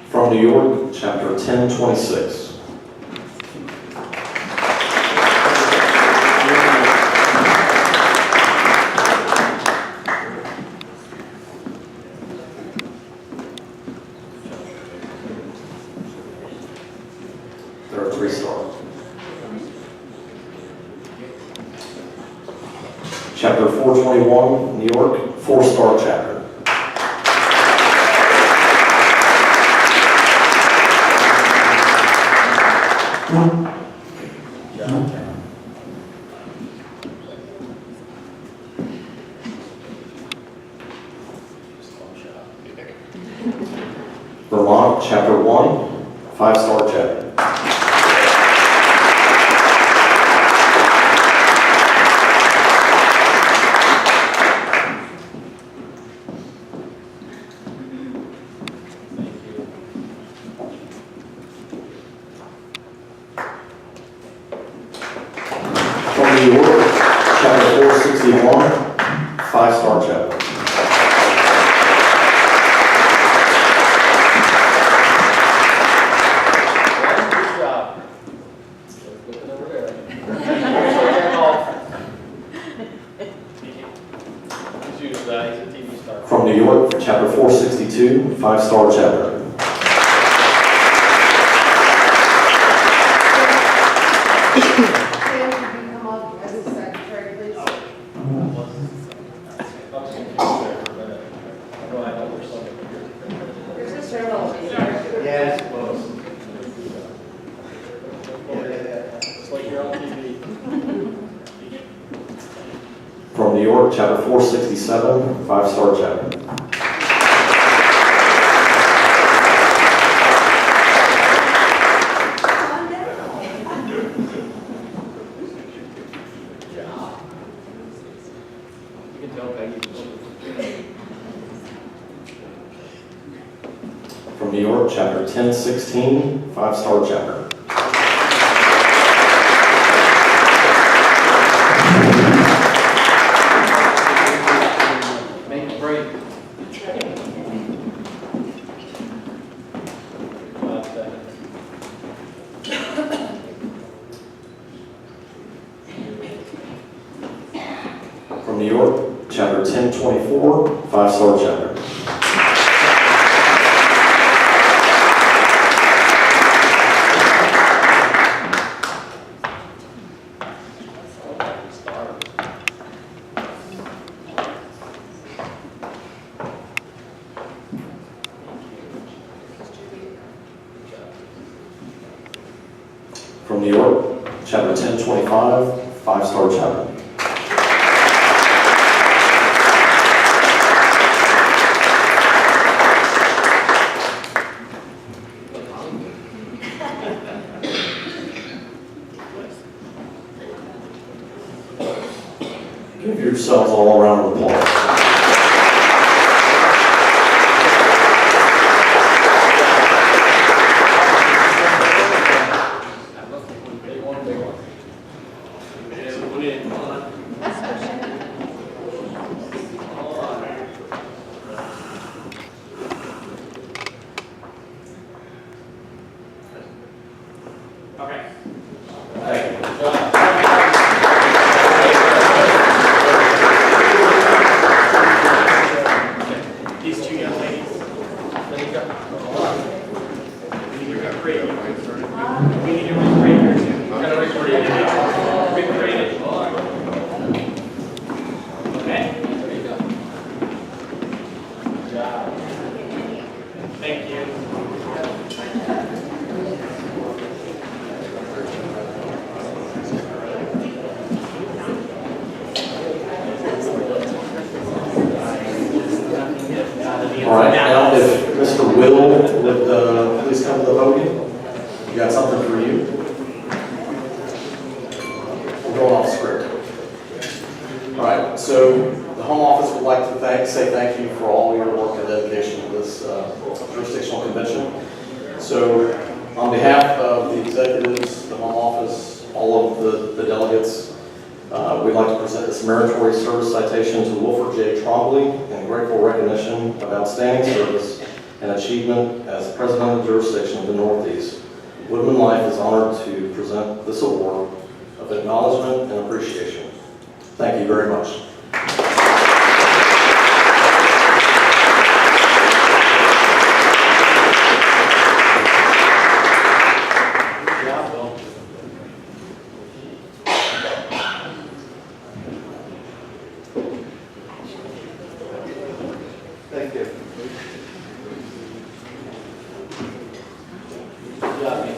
From New York, Chapter 1026. They're a 3-star. Chapter 421, New York, 4-star chapter. Vermont, Chapter 1, 5-star chapter. From New York, Chapter 461, 5-star chapter. Good job. Looking over there. He's used that, he's a TV star. From New York, Chapter 462, 5-star chapter. Sam, can you come up as a secretary, please? There's a servo here. Yes, close. It's like you're on TV. From New York, Chapter 467, 5-star chapter. You can tell Peggy. From New York, Chapter 1016, 5-star chapter. Make a break. From New York, Chapter 1024, 5-star chapter. From New York, Chapter 1025, 5-star chapter. Give yourselves all a round of applause. Big one, big one. Okay. Thank you. Good job. These two young ladies. There you go. We need to recreate. We need to recreate your two. Gotta recreate it. Recreate it. Okay? There you go. Good job. Thank you. All right, now if Mr. Will would please come to the podium. We got something for you. We're going off script. All right, so the Home Office would like to say thank you for all your work and dedication to this jurisdictional convention. So on behalf of the executives, the Home Office, all of the delegates, we'd like to present this meritorious service citation to Wilford J. Trombley in grateful recognition of outstanding service and achievement as President of the jurisdiction of the Northeast. Woodman Life is honored to present this award of acknowledgement and appreciation. Thank you very much. Good job, Bill. Thank you. Good job, Andy.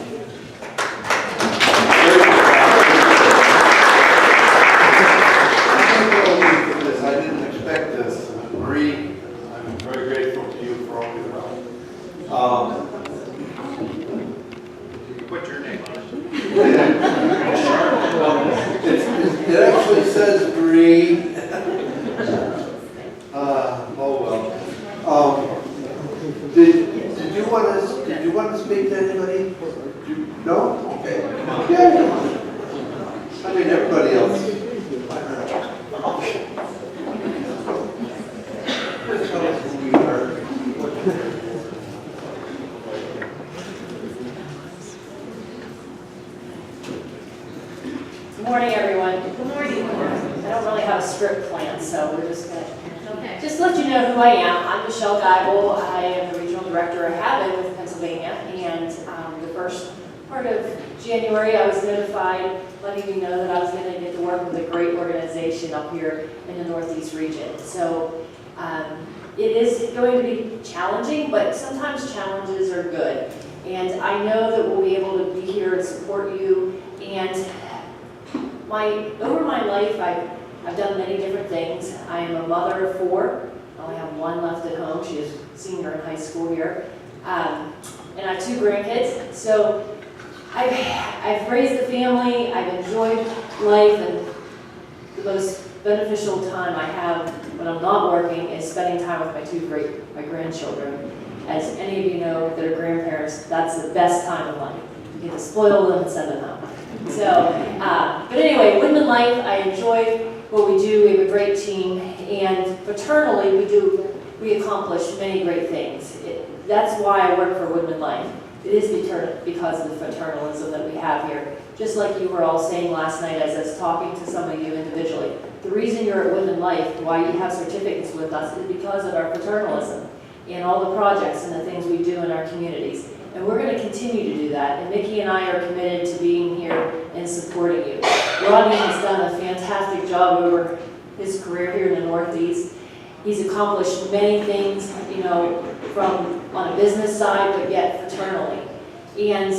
so we're just gonna Okay. just let you know who I am. I'm Michelle Geibel. I am the regional director of Habit with Pennsylvania, and the first part of January, I was notified, letting you know that I was going to get to work with a great organization up here in the Northeast region. So it is going to be challenging, but sometimes challenges are good. And I know that we'll be able to be here and support you. And over my life, I've done many different things. I am a mother of 4. I only have one left at home. She is a senior in high school here. And I have 2 grandkids. So I've raised a family. I've enjoyed life, and the most beneficial time I have when I'm not working is spending time with my grandchildren. As any of you know that are grandparents, that's the best time of life. You get to spoil them and send them home. So, but anyway, Woodman Life, I enjoy what we do. We have a great team, and fraternally, we accomplish many great things. That's why I work for Woodman Life. It is because of the fraternalism that we have here. Just like you were all saying last night as I was talking to some of you individually, the reason you're at Woodman Life, why you have certificates with us, is because of our fraternalism and all the projects and the things we do in our communities. And we're going to continue to do that. And Mickey and I are committed to being here and supporting you. Rodney has done a fantastic job over his career here in the Northeast. He's accomplished many things, from on a business side, but yet fraternally. And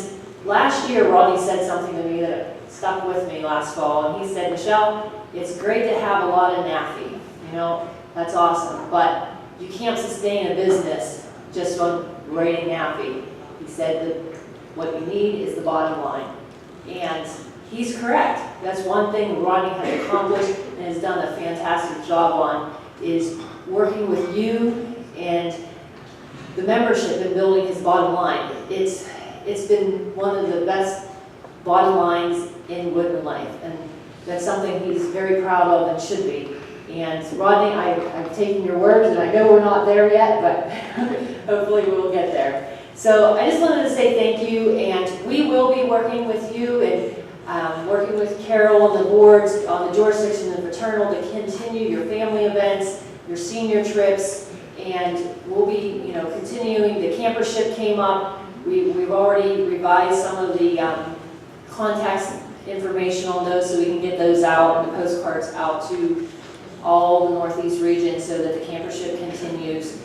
last year, Rodney said something to me that stuck with me last fall. And he said, Michelle, it's great to have a lot of NAFI. That's awesome. But you can't sustain a business just on writing NAFI. He said that what you need is the bottom line. And he's correct. That's one thing Rodney has accomplished and has done a fantastic job on, is working with you and the membership in building his bottom line. It's been one of the best bottom lines in Woodman Life, and that's something he's very proud of and should be. And Rodney, I've taken your words, and I know we're not there yet, but hopefully we'll get there. So I just wanted to say thank you, and we will be working with you and working with Carol and the boards on the jurisdiction and fraternal to continue your family events, your senior trips, and we'll be, continuing. The campership came up. We've already revised some of the contacts information on those so we can get those out and the postcards out to all the Northeast region so that the campership continues.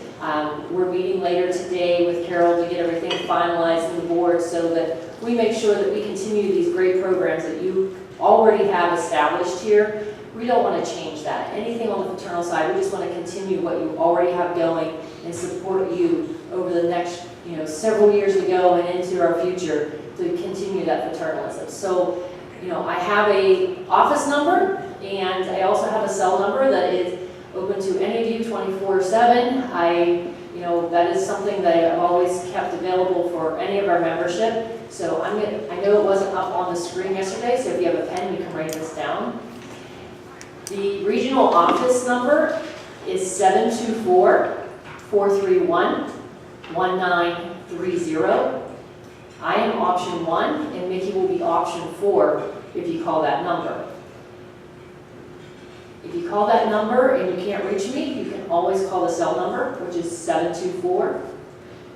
We're meeting later today with Carol to get everything finalized in the board so that we make sure that we continue these great programs that you already have established here. We don't want to change that. Anything on the fraternal side, we just want to continue what you already have going and support you over the next, several years to go and into our future to continue that fraternalism. So, I have a office number, and I also have a cell number that is open to any of you 24/7. That is something that I've always kept available for any of our membership. So I know it wasn't up on the screen yesterday, so if you have a pen, you can write this down. The regional office number is 724-431-1930. I am option 1, and Mickey will be option 4 if you call that number. If you call that number and you can't reach me, you can always call the cell number, which is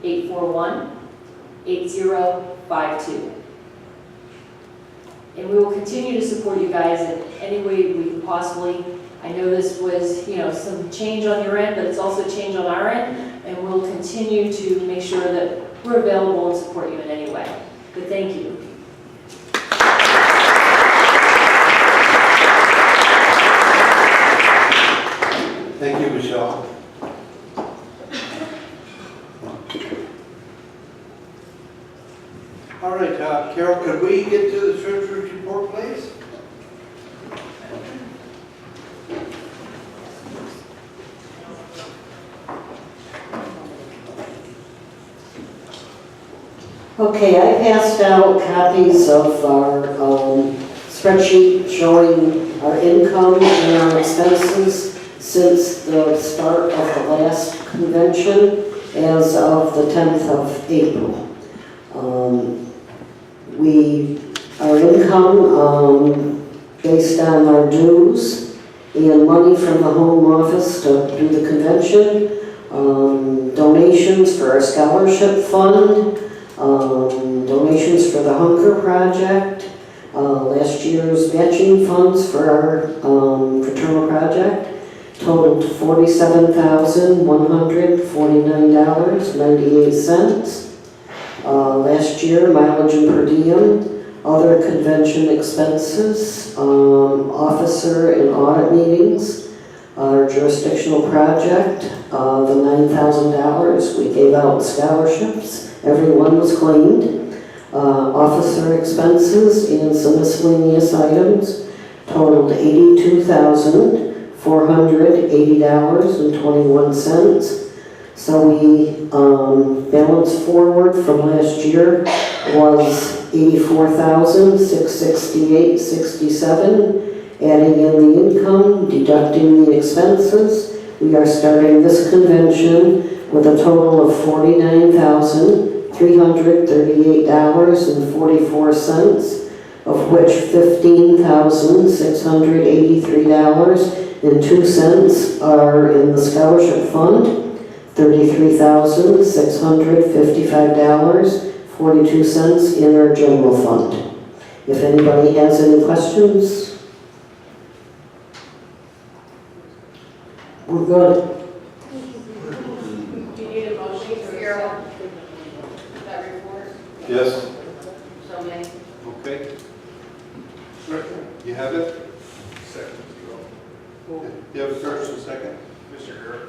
724-841-8052. And we will continue to support you guys in any way we can possibly. I know this was, some change on your end, but it's also change on our end, and we'll continue to make sure that we're available and support you in any way. But thank you. Thank you, Michelle. All right, Carol, could we get to the treasurer's report, please? Okay, I passed out copies of our spreadsheet showing our income and our expenses since the start of the last convention as of the 10th of April. Our income based on our dues and money from the home office to do the convention, donations for our scholarship fund, donations for the Hunker Project, last year's matching funds for our fraternal project totaled $47,149.98. Last year, mileage and per diem, other convention expenses, officer and audit meetings, our jurisdictional project, the $9,000 we gave out scholarships, everyone was claimed. Officer expenses and some miscellaneous items totaled $82,480.21. So we balance forward from last year was $84,668.67. Adding in the income, deducting the expenses, we are starting this convention with a total of $49,338.44, of which $15,683.02 are in the scholarship fund, $33,655.42 in our general fund. If anybody has any questions, we're good. Do you need a motion to hear that report? Yes. So many. Okay. You have it? Second. You have a first and second? Mr. Garrett.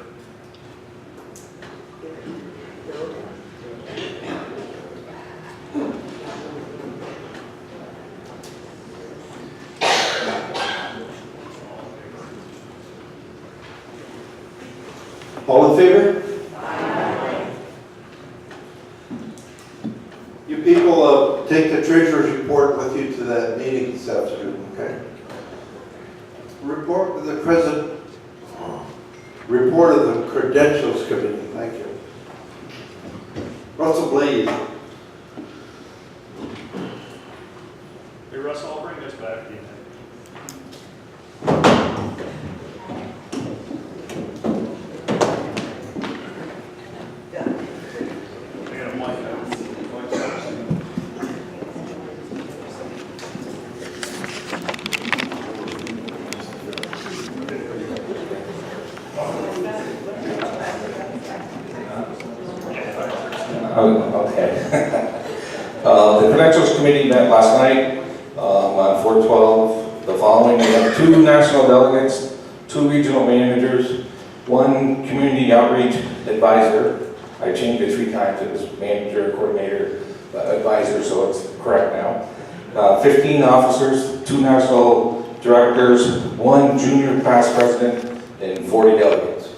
All in favor? Aye. You people take the treasurer's report with you to that meeting this afternoon, okay? Report of the president. Report of the credentials committee. Thank you. Russell Blaze. Hey Russ, I'll bring this back to you. Okay. The Credentials Committee met last night on 4/12. The following, we have 2 national delegates, 2 regional managers, 1 community outreach advisor. I changed it 3 times. It was manager, coordinator, advisor, so it's correct now. 15 officers, 2 national directors, 1 junior class president, and 40 delegates.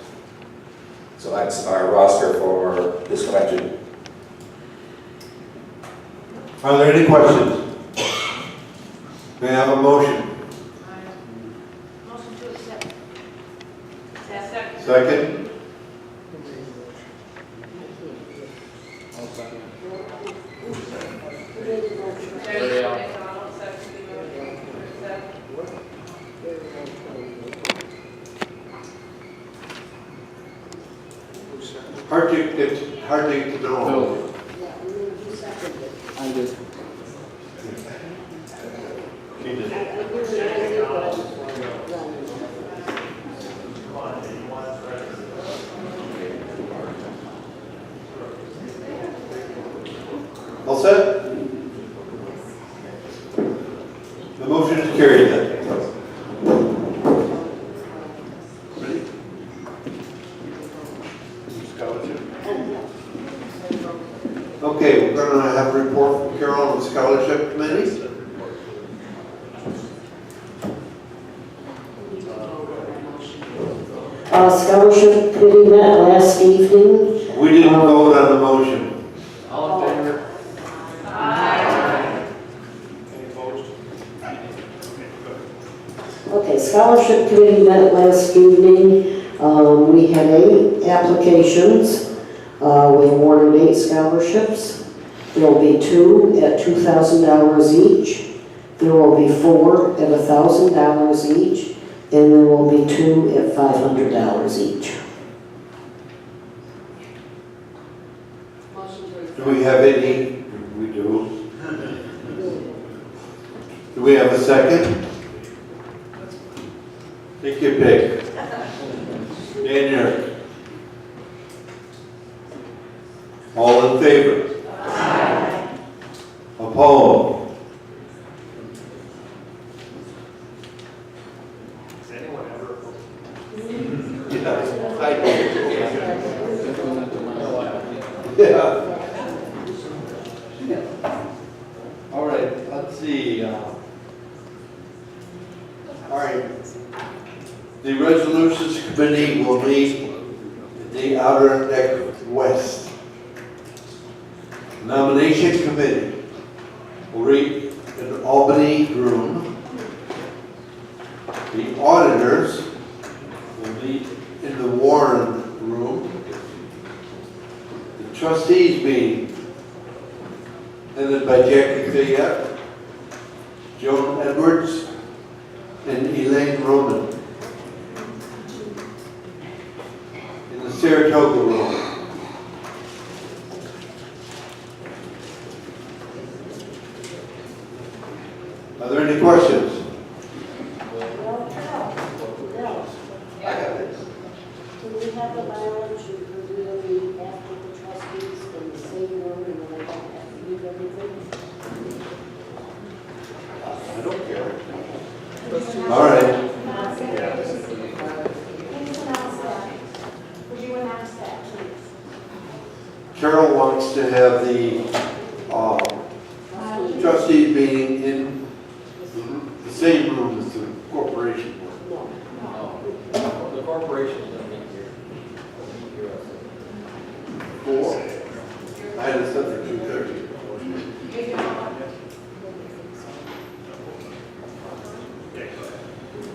So that's our roster for this convention. Are there any questions? May I have a motion? Motion to accept. Second. Second? Hard to get to know. I did. She did. All set? The motion is carried then. Ready? Scholarship. Okay, we're going to have a report from Carol on the Scholarship Committee. Scholarship committee met last evening. We didn't vote on the motion. All in favor? Aye. Any opposed? Okay, scholarship committee met last evening. We had 8 applications. We awarded 8 scholarships. There will be 2 at $2,000 each. There will be 4 at $1,000 each. and there will be 2 at $500 each. Motion to Do we have any? We do. Do we have a second? Take your pick. Daniel. All in favor? Opposed? Has anyone ever? Yeah, I do. Yeah. All right, let's see. All right. The resolutions committee will meet at the outer deck west. Nomination committee will meet in the Albany room. The auditors will meet in the Warren room. The trustees meeting headed by Jackie Fayette, Joan Edwards, and Elaine Roman. In the Saratoga room. Are there any questions? I got it. Do we have the mileage and per diem after the trustees in the same room and then I don't have to leave everything? I don't care. All right. Would you announce that, please? Carol wants to have the trustees meeting in the same room as the corporation board. No, the corporation's gonna meet here. They'll meet here. 4. I had it set for 2:30.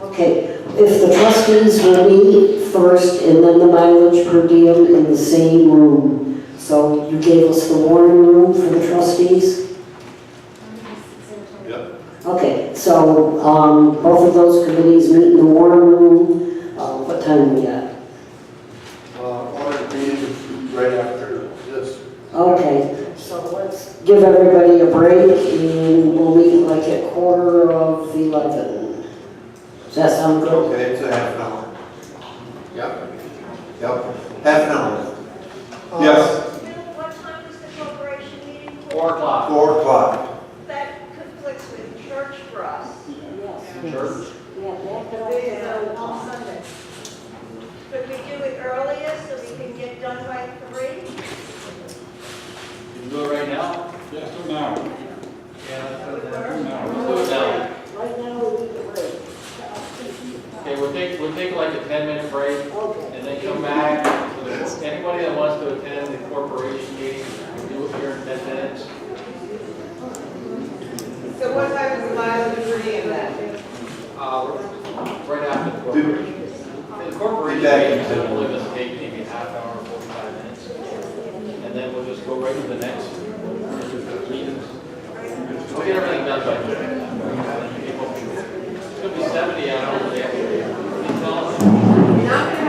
Okay, if the trustees will meet first and then the mileage per diem in the same room. So you gave us the Warren room for the trustees? Yep. Okay, so both of those committees meet in the Warren room. What time we got? Audit meeting right after this. Okay, so let's give everybody a break and we'll meet like at 11:15. Does that sound good? Okay, it's a half an hour. Yep. Yep, half an hour. Yes, What time is the corporation meeting? 4 o'clock. 4 o'clock. That conflicts with church for us. Yes. Church. Yeah, that could On also. Sunday. Could we do it earlier so we can get done by 3? You can do it right now? Yes, do now. Yeah, let's do it Would now. work. Let's do it now. Right now, we need a break. Okay, we'll take like a 10-minute break Okay. and then come back. So that anybody that wants to attend the corporation meeting, do it here in 10 minutes. So what time is the mileage per diem then? Right after the corporation. The corporation meeting is only going to take maybe half hour, 45 minutes. And then we'll just go right to the next meeting. We'll get everything done by then. Could be 70 hours. They tell us. You're not gonna